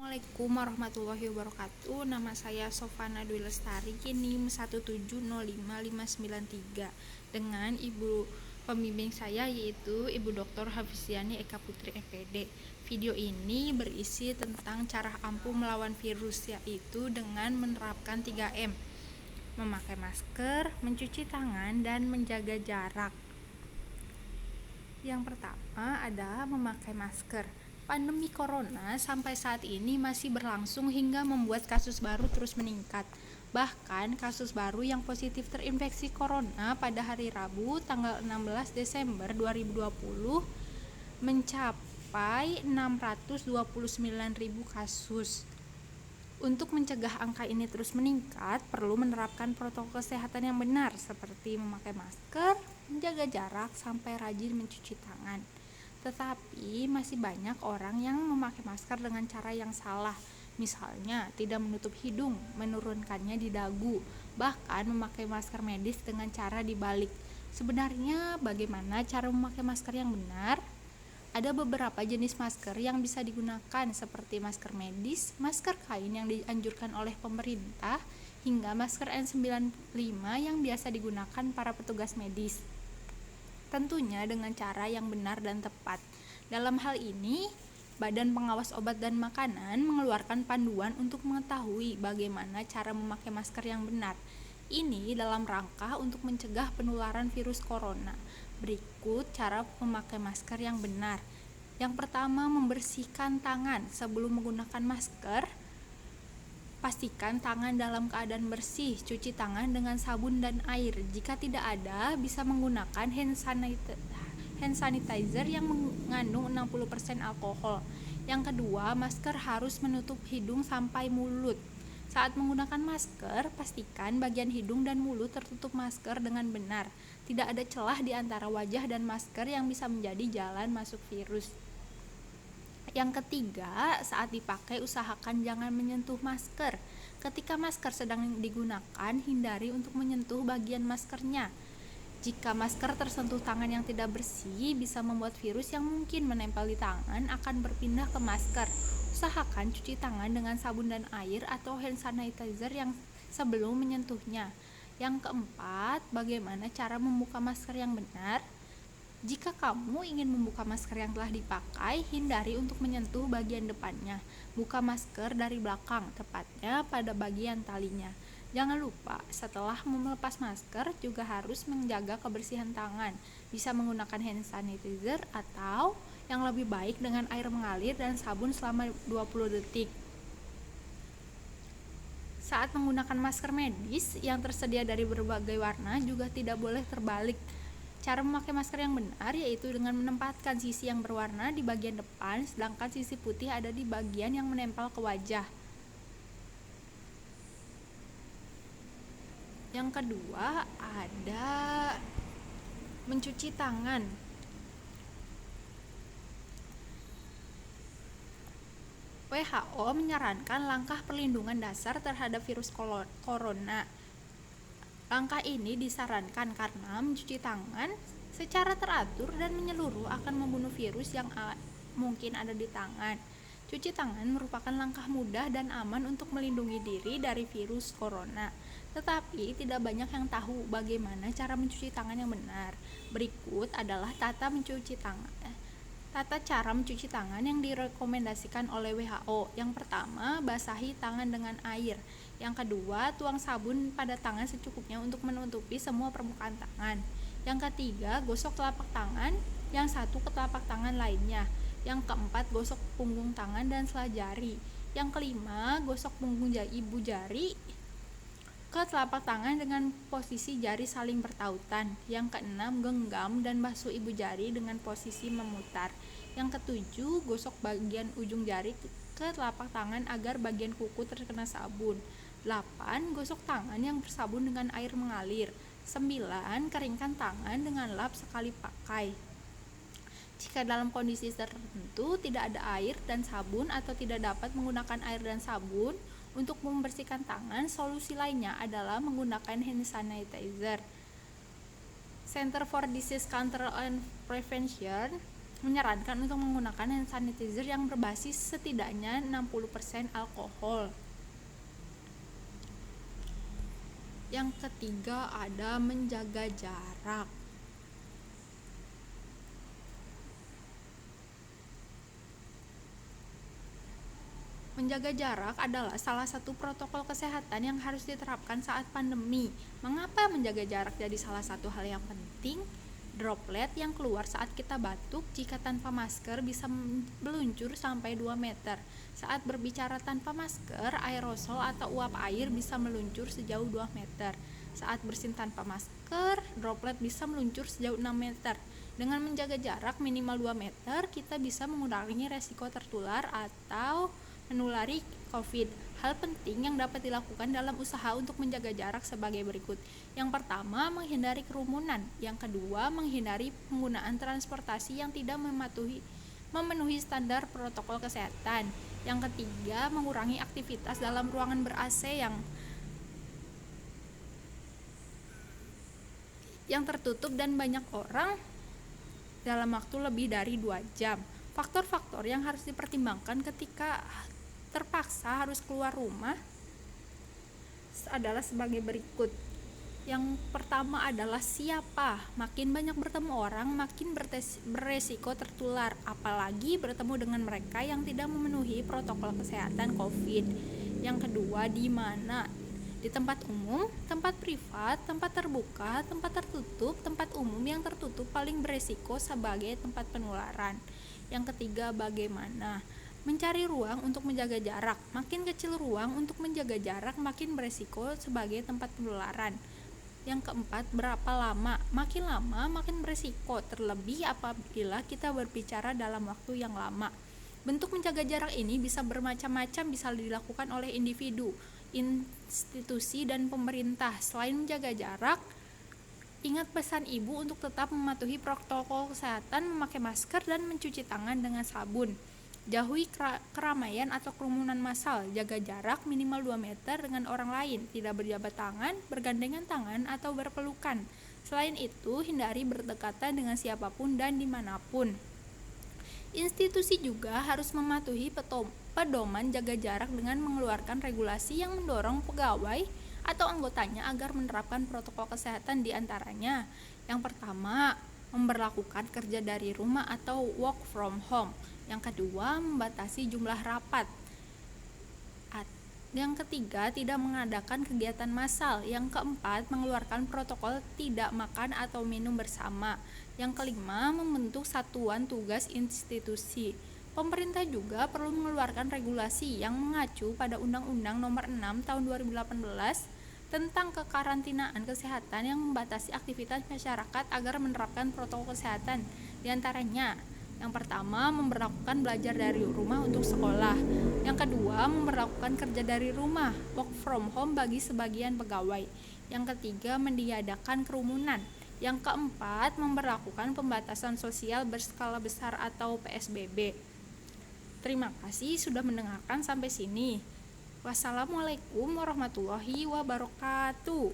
Assalamualaikum warahmatullahi wabarakatuh. Nama saya Sofana Dwi Lestari, NIM 1705593 dengan ibu pembimbing saya yaitu Ibu Dr. Hafiziani Eka Putri MPD. Video ini berisi tentang cara ampuh melawan virus, yaitu dengan menerapkan 3M: memakai masker, mencuci tangan, dan menjaga jarak. Yang pertama adalah memakai masker. Pandemi corona sampai saat ini masih berlangsung hingga membuat kasus baru terus meningkat. Bahkan kasus baru yang positif terinfeksi corona pada hari Rabu tanggal 16 Desember 2020 mencapai 629.000 kasus. Untuk mencegah angka ini terus meningkat, perlu menerapkan protokol kesehatan yang benar seperti memakai masker, menjaga jarak, sampai rajin mencuci tangan. Tetapi masih banyak orang yang memakai masker dengan cara yang salah. Misalnya, tidak menutup hidung, menurunkannya di dagu, bahkan memakai masker medis dengan cara dibalik. Sebenarnya bagaimana cara memakai masker yang benar? Ada beberapa jenis masker yang bisa digunakan seperti masker medis, masker kain yang dianjurkan oleh pemerintah, hingga masker N95 yang biasa digunakan para petugas medis. Tentunya dengan cara yang benar dan tepat. Dalam hal ini, Badan Pengawas Obat dan Makanan mengeluarkan panduan untuk mengetahui bagaimana cara memakai masker yang benar. Ini dalam rangka untuk mencegah penularan virus corona. Berikut cara memakai masker yang benar. Yang pertama, membersihkan tangan sebelum menggunakan masker. Pastikan tangan dalam keadaan bersih. Cuci tangan dengan sabun dan air. Jika tidak ada, bisa menggunakan hand sanitizer yang mengandung 60% alkohol. Yang kedua, masker harus menutup hidung sampai mulut. Saat menggunakan masker, pastikan bagian hidung dan mulut tertutup masker dengan benar. Tidak ada celah di antara wajah dan masker yang bisa menjadi jalan masuk virus. Yang ketiga, saat dipakai usahakan jangan menyentuh masker. Ketika masker sedang digunakan, hindari untuk menyentuh bagian maskernya. Jika masker tersentuh tangan yang tidak bersih, bisa membuat virus yang mungkin menempel di tangan akan berpindah ke masker. Usahakan cuci tangan dengan sabun dan air atau hand sanitizer yang sebelum menyentuhnya. Yang keempat, bagaimana cara membuka masker yang benar? Jika kamu ingin membuka masker yang telah dipakai, hindari untuk menyentuh bagian depannya. Buka masker dari belakang, tepatnya pada bagian talinya. Jangan lupa, setelah melepas masker juga harus menjaga kebersihan tangan. Bisa menggunakan hand sanitizer atau yang lebih baik dengan air mengalir dan sabun selama 20 detik. Saat menggunakan masker medis yang tersedia dari berbagai warna juga tidak boleh terbalik. Cara memakai masker yang benar yaitu dengan menempatkan sisi yang berwarna di bagian depan, sedangkan sisi putih ada di bagian yang menempel ke wajah. Yang kedua ada mencuci tangan. WHO menyarankan langkah perlindungan dasar terhadap virus corona. Langkah ini disarankan karena mencuci tangan secara teratur dan menyeluruh akan membunuh virus yang mungkin ada di tangan. Cuci tangan merupakan langkah mudah dan aman untuk melindungi diri dari virus corona. Tetapi tidak banyak yang tahu bagaimana cara mencuci tangan yang benar. Berikut adalah tata cara mencuci tangan yang direkomendasikan oleh WHO. Yang pertama, basahi tangan dengan air. Yang kedua, tuang sabun pada tangan secukupnya untuk menutupi semua permukaan tangan. Yang ketiga, gosok telapak tangan yang satu ke telapak tangan lainnya. Yang keempat, gosok punggung tangan dan sela jari. Yang kelima, gosok punggung ibu jari ke telapak tangan dengan posisi jari saling bertautan. Yang keenam, genggam dan basuh ibu jari dengan posisi memutar. Yang ketujuh, gosok bagian ujung jari ke telapak tangan agar bagian kuku terkena sabun. 8. Gosok tangan yang bersabun dengan air mengalir. 9. Keringkan tangan dengan lap sekali pakai. Jika dalam kondisi tertentu tidak ada air dan sabun atau tidak dapat menggunakan air dan sabun untuk membersihkan tangan, solusi lainnya adalah menggunakan hand sanitizer. Center for Disease Control and Prevention menyarankan untuk menggunakan hand sanitizer yang berbasis setidaknya 60% alkohol. Yang ketiga ada menjaga jarak. Menjaga jarak adalah salah satu protokol kesehatan yang harus diterapkan saat pandemi. Mengapa menjaga jarak jadi salah satu hal yang penting? Droplet yang keluar saat kita batuk jika tanpa masker bisa meluncur sampai 2 meter. Saat berbicara tanpa masker, aerosol atau uap air bisa meluncur sejauh 2 meter. Saat bersin tanpa masker, droplet bisa meluncur sejauh 6 meter. Dengan menjaga jarak minimal 2 meter, kita bisa mengurangi resiko tertular atau menulari COVID. Hal penting yang dapat dilakukan dalam usaha untuk menjaga jarak sebagai berikut. Yang pertama, menghindari kerumunan. Yang kedua, menghindari penggunaan transportasi yang tidak memenuhi standar protokol kesehatan. Yang ketiga, mengurangi aktivitas dalam ruangan ber-AC yang tertutup dan banyak orang dalam waktu lebih dari 2 jam. Faktor-faktor yang harus dipertimbangkan ketika terpaksa harus keluar rumah adalah sebagai berikut. Yang pertama adalah siapa. Makin banyak bertemu orang, makin beresiko tertular, apalagi bertemu dengan mereka yang tidak memenuhi protokol kesehatan COVID. Yang kedua, di mana? Di tempat umum, tempat privat, tempat terbuka, tempat tertutup. Tempat umum yang tertutup paling beresiko sebagai tempat penularan. Yang ketiga, bagaimana? Mencari ruang untuk menjaga jarak. Makin kecil ruang untuk menjaga jarak, makin beresiko sebagai tempat penularan. Yang keempat, berapa lama? Makin lama, makin beresiko, terlebih apabila kita berbicara dalam waktu yang lama. Bentuk menjaga jarak ini bisa bermacam-macam, bisa dilakukan oleh individu, institusi, dan pemerintah. Selain menjaga jarak, ingat pesan ibu untuk tetap mematuhi protokol kesehatan, memakai masker, dan mencuci tangan dengan sabun. Jauhi keramaian atau kerumunan massal. Jaga jarak minimal 2 meter dengan orang lain. Tidak berjabat tangan, bergandengan tangan, atau berpelukan. Selain itu, hindari berdekatan dengan siapapun dan dimanapun. Institusi juga harus mematuhi pedoman jaga jarak dengan mengeluarkan regulasi yang mendorong pegawai atau anggotanya agar menerapkan protokol kesehatan, di antaranya. Yang pertama, memberlakukan kerja dari rumah atau work from home. Yang kedua, membatasi jumlah rapat. Yang ketiga, tidak mengadakan kegiatan massal. Yang keempat, mengeluarkan protokol tidak makan atau minum bersama. Yang kelima, membentuk satuan tugas institusi. Pemerintah juga perlu mengeluarkan regulasi yang mengacu pada Undang-Undang Nomor 6 Tahun 2018 tentang kekarantinaan kesehatan yang membatasi aktivitas masyarakat agar menerapkan protokol kesehatan. Di antaranya, yang pertama, memberlakukan belajar dari rumah untuk sekolah. Yang kedua, memberlakukan kerja dari rumah, work from home bagi sebagian pegawai. Yang ketiga, meniadakan kerumunan. Yang keempat, memberlakukan pembatasan sosial berskala besar atau PSBB. Terima kasih sudah mendengarkan sampai sini. Wassalamualaikum warahmatullahi wabarakatuh.